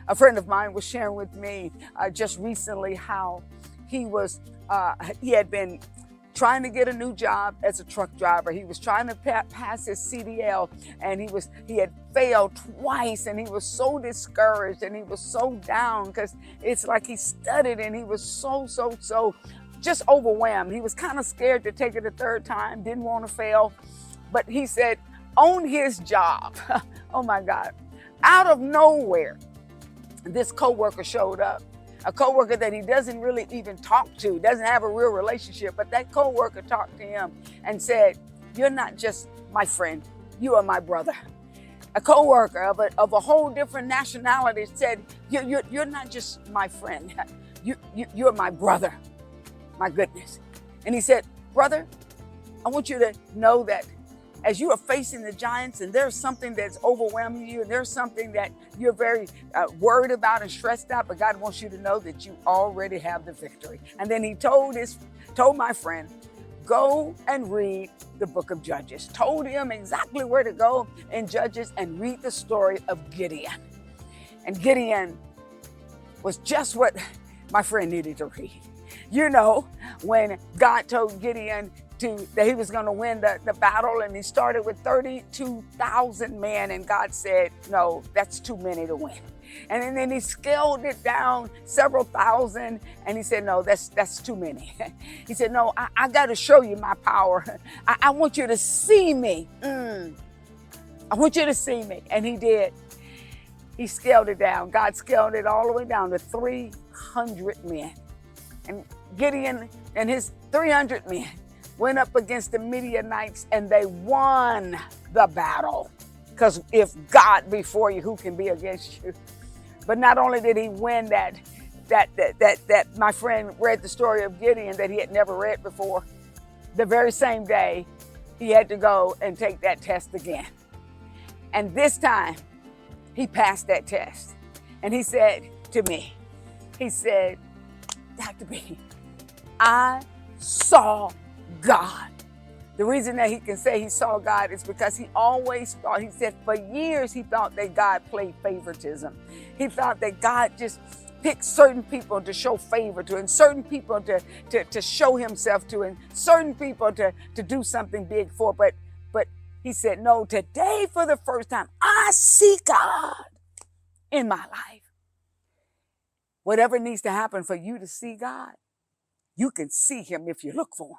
A friend of mine was sharing with me just recently how he was, he had been trying to get a new job as a truck driver. He was trying to pass his CDL, and he had failed twice, and he was so discouraged and he was so down because it's like he studied and he was so just overwhelmed. He was kind of scared to take it a third time, didn't want to fail. But he said on his job, oh my God, out of nowhere, this coworker showed up. A coworker that he doesn't really even talk to, doesn't have a real relationship, but that coworker talked to him and said, "You're not just my friend, you are my brother." A coworker of a whole different nationality said, "You're not just my friend, you're my brother." My goodness. And he said, "Brother, I want you to know that as you are facing the giants and there's something that's overwhelming you and there's something that you're very worried about and stressed out, but God wants you to know that you already have the victory." And then he told my friend, "Go and read the book of Judges." Told him exactly where to go in Judges and read the story of Gideon. And Gideon was just what my friend needed to read. You know, when God told Gideon that he was going to win the battle, and he started with 32,000 men, and God said, "No, that's too many to win." And then he scaled it down several thousand, and he said, "No, that's too many." He said, "No, I got to show you my power. I want you to see me. I want you to see me." And he did. He scaled it down. God scaled it all the way down to 300 men. And Gideon and his 300 men went up against the Midianites, and they won the battle. Because if God be for you, who can be against you? But not only did he win that my friend read the story of Gideon that he had never read before. The very same day, he had to go and take that test again. And this time, he passed that test. And he said to me, he said, "Dr. B, I saw God." The reason that he can say he saw God is because he always thought, he said for years he thought that God played favoritism. He thought that God just picked certain people to show favor to, and certain people to show himself to, and certain people to do something big for. But he said, "No, today for the first time, I see God in my life." Whatever needs to happen for you to see God, you can see him if you look for him.